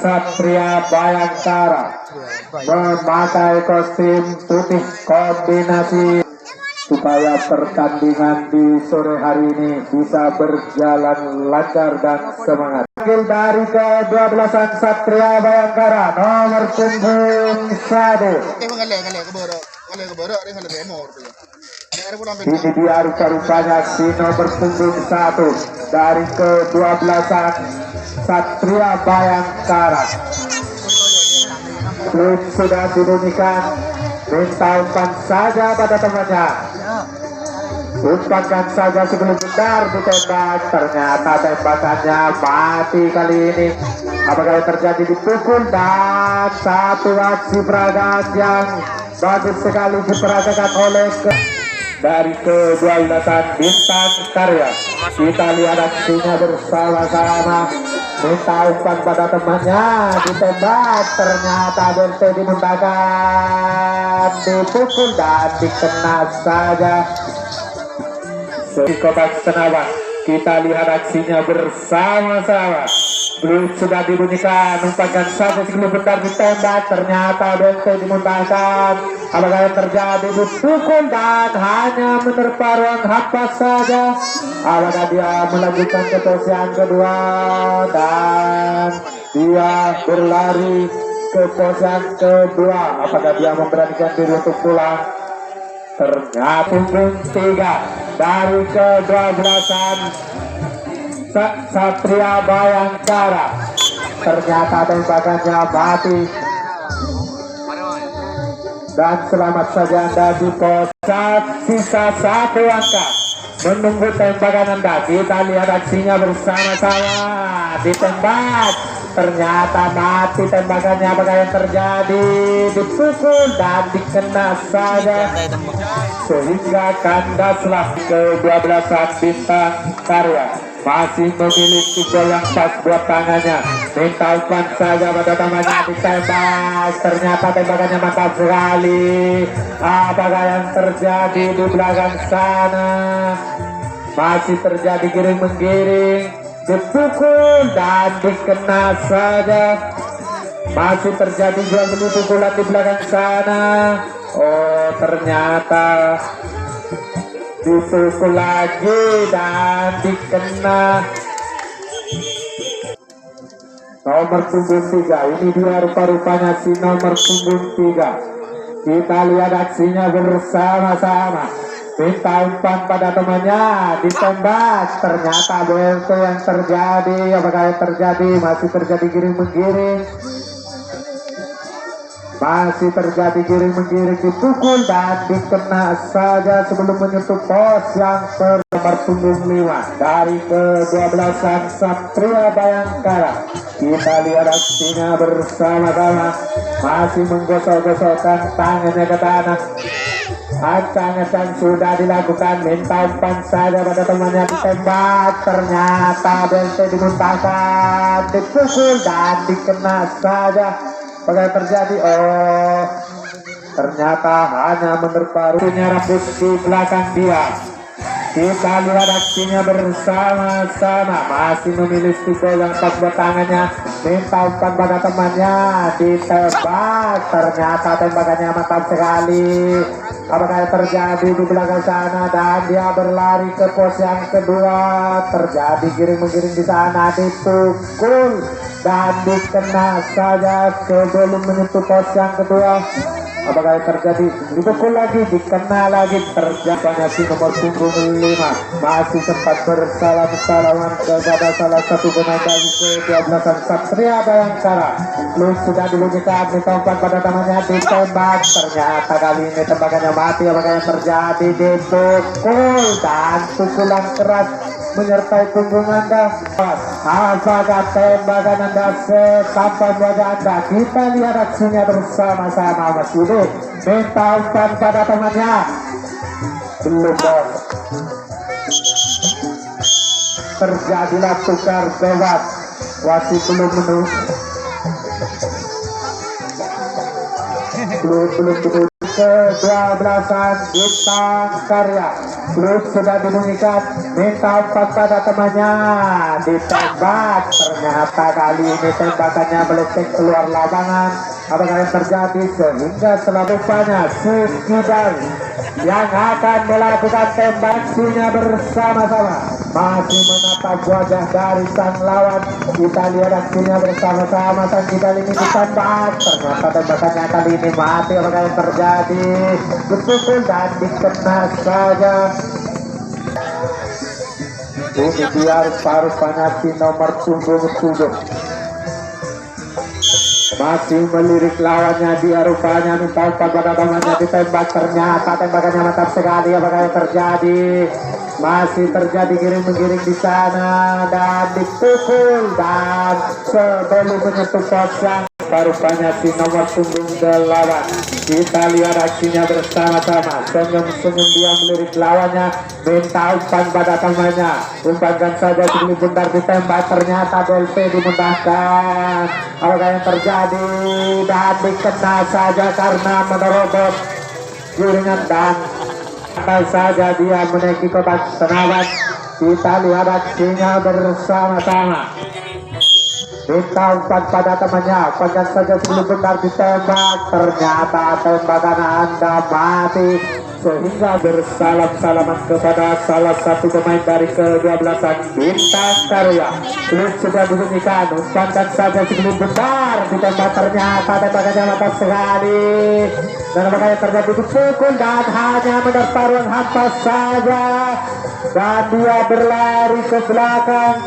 Satria Bayangkara memakai kostum putih kombinasi supaya pertandingan di sore hari ini bisa berjalan lancar dan semangat. Dari ke-12 Satria Bayangkara nomor punggung 1. Ini dia rupa-rupanya si nomor punggung 1 dari ke-12 Satria Bayangkara. Belum sudah dibunyikan, minta umpan saja pada temannya. Umpankan saja sebelum benar ditembak. Ternyata tembakannya mati kali ini. Apakah yang terjadi? Dipukul dan satu aksi peragaan yang bagus sekali diperagakan oleh dari ke-12 Bintang Karya. Kita lihat aksinya bersama-sama. Minta umpan pada temannya, ditembak. Ternyata Bente dimuntahkan, dipukul dan dikena saja. Di kotak Senawan, kita lihat aksinya bersama-sama. Belum sudah dibunyikan, umpankan saja sebelum benar ditembak. Ternyata Bente dimuntahkan. Apakah yang terjadi? Dipukul dan hanya menerpa ruang hampa saja. Apakah dia melanjutkan ke pos yang kedua dan dia berlari ke pos yang kedua? Apakah dia memberanikan diri untuk pulang? Ternyata punggung 3 dari ke-12 Satria Bayangkara. Ternyata tembakannya mati. Dan selamat saja Anda di pos. Sisa 1 angka menunggu tembakan Anda. Kita lihat aksinya bersama-sama. Ditembak, ternyata mati tembakannya. Apakah yang terjadi? Dipukul dan dikena saja sehingga kandaslah ke-12 Bintang Karya. Masih memiliki gol yang pas buat tangannya. Minta umpan saja pada temannya, ditembak. Ternyata tembakannya mantap sekali. Apakah yang terjadi di belakang sana? Masih terjadi giring-menggiring. Dipukul dan dikena saja. Masih terjadi jual beli pukulan di belakang sana. Oh, ternyata dipukul lagi dan dikena nomor punggung 3. Ini dia rupa-rupanya si nomor punggung 3. Kita lihat aksinya bersama-sama. Minta umpan pada temannya, ditembak. Ternyata itu yang terjadi. Apakah yang terjadi? Masih terjadi giring-menggiring. Masih terjadi giring-menggiring, dipukul dan dikena saja sebelum menyentuh pos yang nomor punggung 5 dari ke-12 Satria Bayangkara. Kita lihat aksinya bersama-sama. Masih menggosok-gosokkan tangannya ke tanah. Ancang-ancang sudah dilakukan. Minta umpan saja pada temannya, ditembak. Ternyata Bente dimuntahkan, dipukul dan dikena saja. Apa yang terjadi? Oh, ternyata hanya menerpa punya rambut di belakang dia. Kita lihat aksinya bersama-sama. Masih memiliki gol yang pas buat tangannya. Minta umpan pada temannya, ditembak. Ternyata tembakannya mantap sekali. Apakah yang terjadi di belakang sana? Dan dia berlari ke pos yang kedua. Terjadi giring-menggiring di sana, dipukul dan dikena saja sebelum menyentuh pos yang kedua. Apakah yang terjadi? Dipukul lagi, dikena lagi. Terjadi si nomor punggung 5 masih sempat bersalam-salaman kepada salah satu pemain dari ke-12 Satria Bayangkara. Belum sudah dibunyikan, ditompan pada tangannya, ditembak. Ternyata kali ini tembakannya mati. Apakah yang terjadi? Dipukul dan pukulan keras menyertai punggung Anda. Apakah tembakan Anda sampai wajah Anda? Kita lihat aksinya bersama-sama. Mas Yudi minta umpan pada temannya, belum bos. Terjadilah tukar bebas. Wasit belum belum ke-12 Bintang Karya. Klub sudah dibunyikan, minta umpan pada temannya, ditembak. Ternyata kali ini tembakannya melenceng keluar lapangan. Apakah yang terjadi sehingga selanjutnya Sikidang yang akan melakukan tembaksinya bersama-sama, masih menatap wajah dari sang lawan. Kita lihat aksinya bersama-sama. Sang Kidal ini ditembak, ternyata tembakannya kali ini mati. Apakah yang terjadi? Betul dan dikena saja. Ini dia rupa-rupanya si nomor 7 masih melirik lawannya. Dia rupanya minta umpan pada tangannya, ditembak. Ternyata tembakannya mantap sekali. Apakah yang terjadi? Masih terjadi giring-menggiring di sana dan dipukul, dan sebelum menyentuh posang rupanya si nomor 8. Kita lihat aksinya bersama-sama. Senyum-senyum dia melirik lawannya, minta umpan pada temannya. Umpankan saja sebelum bentar ditembak. Ternyata DLP dimudahkan. Apakah yang terjadi? Dan dikena saja karena menerobos giringan dan saja dia menaiki kotak penawar. Kita lihat aksinya bersama-sama. Minta umpan pada temannya, umpankan saja sebelum benar ditembak. Ternyata tembakan Anda mati, sehingga bersalam-salaman kepada salah satu pemain dari ke-12 Bintang Karya. Klub sudah dibunyikan, umpankan saja sebelum benar ditembak. Ternyata tembakannya mantap sekali. Dan apakah yang terjadi? Dipukul dan hanya menerpa ruang hampa saja. Dan dia berlari ke belakang.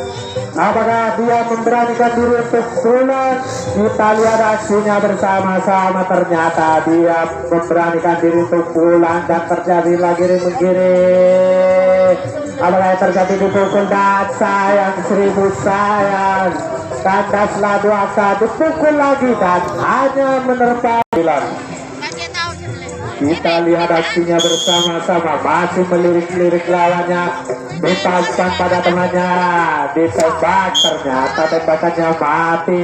Apakah dia memberanikan diri untuk pulang? Kita lihat aksinya bersama-sama. Ternyata dia memberanikan diri untuk pulang dan terjadi lagi menggiring. Apakah yang terjadi? Dipukul dan sayang, 1000 sayang. Kandaslah 2 dipukul lagi dan hanya menerpa. Kita lihat aksinya bersama-sama, masih melirik-lirik lawannya, minta umpan pada temannya, ditembak. Ternyata tembakannya mati.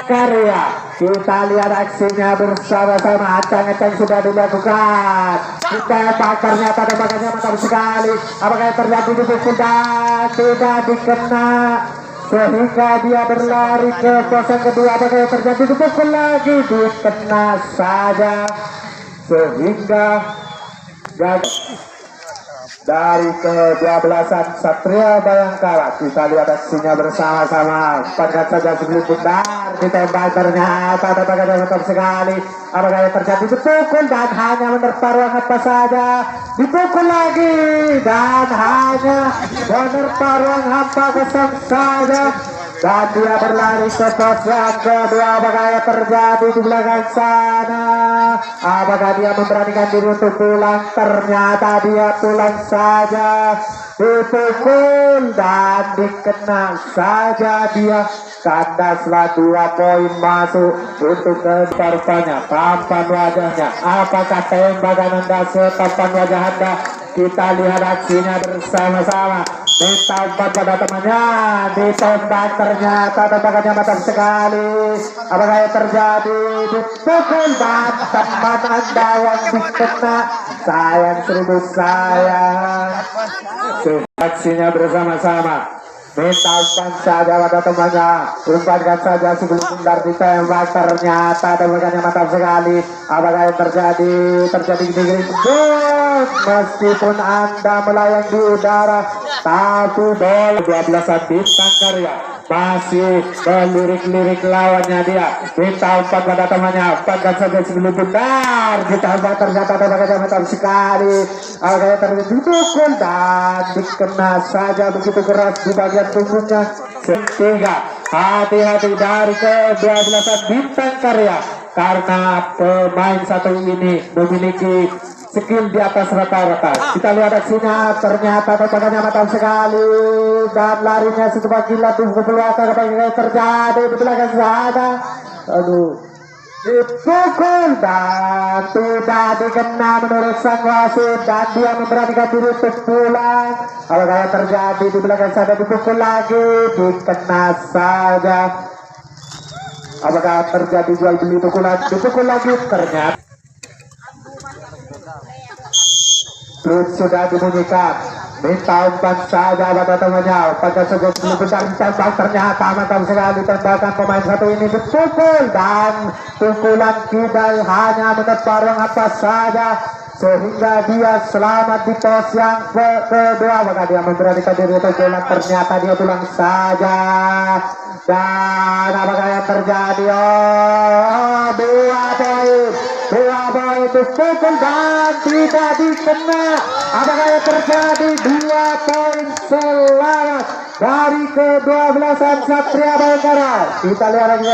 Karya, kita lihat aksinya bersama-sama. Acang-acang sudah dilakukan, ditembak. Ternyata tembakannya mantap sekali. Apakah yang terjadi? Dipukul dan tidak dikena, sehingga dia berlari ke posisi kedua. Apakah yang terjadi? Dipukul lagi, dikena saja, sehingga gagal. Dari ke-12 Satria Bayangkara. Kita lihat aksinya bersama-sama. Umpankan saja sebelum benar ditembak. Ternyata tembakannya mantap sekali. Apakah yang terjadi? Dipukul dan hanya menerpa ruang apa saja. Dipukul lagi dan hanya menerpa ruang hampa kosong saja. Dan dia berlari ke pos yang kedua. Apakah yang terjadi di belakang sana? Apakah dia memberanikan diri untuk pulang? Ternyata dia pulang saja. Dipukul dan dikena saja dia. Kandaslah 2 poin masuk untuk kedepannya. Tampan wajahnya, apakah tembakan Anda setampan wajah Anda? Kita lihat aksinya bersama-sama. Minta umpan pada temannya, ditembak. Ternyata tembakannya mantap sekali. Apakah yang terjadi? Dipukul dan tempat Anda yang dikena. Sayang, 1000 sayang. Aksinya bersama-sama. Minta umpan saja pada temannya, umpankan saja sebelum benar ditembak. Ternyata tembakannya mantap sekali. Apakah yang terjadi? Terjadi giring. Meskipun Anda melayang di udara, tapi bola 12 Bintang Karya masih melirik-lirik lawannya. Dia minta umpan pada temannya, umpankan saja sebelum benar ditembak. Ternyata tembakannya mantap sekali. Apakah yang terjadi? Dipukul dan dikena saja begitu keras di bagian punggungnya. Sehingga hati-hati dari ke-12 Bintang Karya, karena pemain satu ini memiliki skill di atas rata-rata. Kita lihat aksinya. Ternyata tembakannya mantap sekali dan larinya secepat kilat ke belakang. Apa yang terjadi di belakang sana? Aduh, dipukul dan tidak dikena menurut sang wasit, dan dia memberanikan diri untuk pulang. Apakah yang terjadi di belakang sana? Dipukul lagi, dikena saja. Apakah terjadi jual beli pukulan? Dipukul lagi ternyata. Klub sudah dibunyikan. Minta umpan saja pada temannya. Pada saja sebelum besar ditembak ternyata mantap sekali tembakan pemain satu ini dipukul dan pukulan kidal hanya menepar ruang atas saja sehingga dia selamat di pos yang kedua. Maka dia memberanikan diri untuk bola ternyata dia pulang saja. Dan apakah yang terjadi? Oh, dua poin dipukul dan tidak dikena. Apakah yang terjadi? 2 poin selamat dari ke-12an Satria Bayangkara. Kita lihat lagi,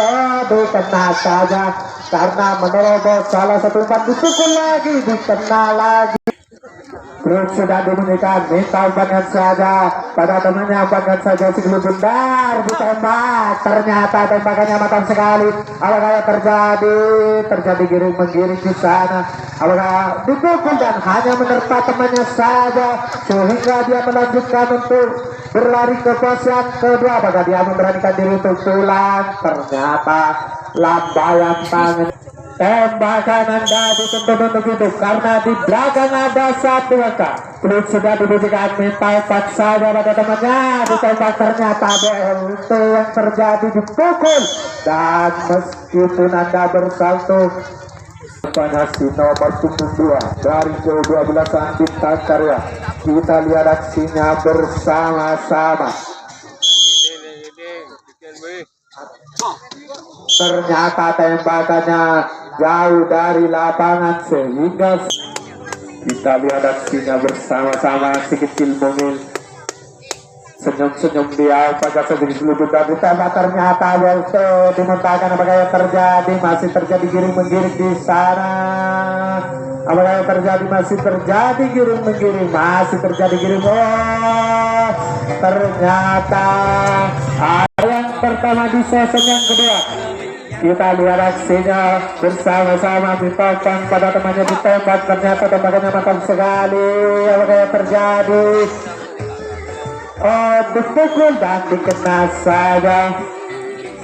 dikena saja karena menerobos salah satu umpan, dipukul lagi, dikena lagi. Klub sudah dibunyikan, minta umpankan saja pada temannya, umpankan saja si Klub benar ditembak, ternyata tembakannya matang sekali. Apakah yang terjadi giring menggiring di sana? Apakah dipukul dan hanya menerpa temannya saja sehingga dia melanjutkan untuk berlari ke pos yang kedua. Apakah dia memberanikan diri untuk pulang? Ternyata lambaian tangan. Tembakan Anda dituntut untuk itu karena di belakang ada satu angka. Klub sudah dibunyikan, minta umpan saja pada temannya, ditembak ternyata itu yang terjadi, dipukul. Dan meskipun Anda bersalto Panasi nomor 2 dari ke-12 Bintang Karya, kita lihat aksinya bersama-sama. Ternyata tembakannya jauh dari lapangan sehingga kita lihat aksinya bersama-sama. Si kecil mungil senyum-senyum dia pada sedikit lutut dan ditembak ternyata itu dimentahkan. Apakah yang terjadi? Masih terjadi giring menggiring di sana. Apakah yang terjadi? Masih terjadi giring menggiring, masih terjadi giring. Oh, ternyata yang pertama di season yang kedua. Kita lihat aksinya bersama-sama, minta umpan pada temannya, ditembak ternyata tembakannya mantap sekali. Apakah yang terjadi? Oh, dipukul dan dikena saja.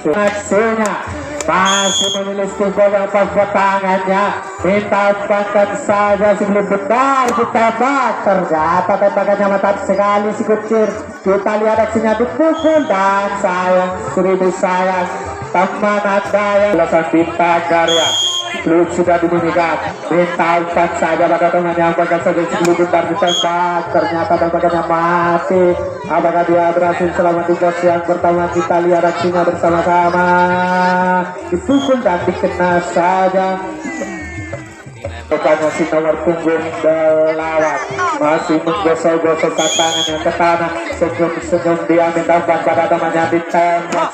Aksinya masih memilih bola yang pas tangannya, minta umpankan saja sebelum benar ditembak. Ternyata tembakannya mantap sekali si kucir. Kita lihat aksinya, dipukul dan sayang, seribu sayang teman Anda yang belasan Bintang Karya. Klub sudah dibunyikan, minta umpan saja pada temannya, umpankan saja sebelum benar ditembak. Ternyata tembakannya mati. Apakah dia berhasil selamat di pos yang pertama? Kita lihat aksinya bersama-sama, dipukul dan dikena saja. Rupanya si nomor punggung 8 masih menggosok-gosok tangannya ke tanah, senyum-senyum dia minta umpan pada temannya, ditembak.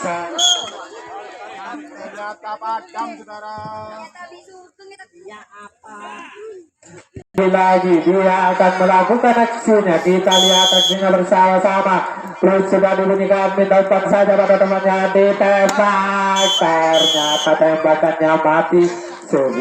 Lagi dia akan melakukan aksinya. Kita lihat aksinya bersama-sama. Klub sudah dibunyikan, minta umpan saja pada temannya, ditembak. Ternyata tembakannya mati.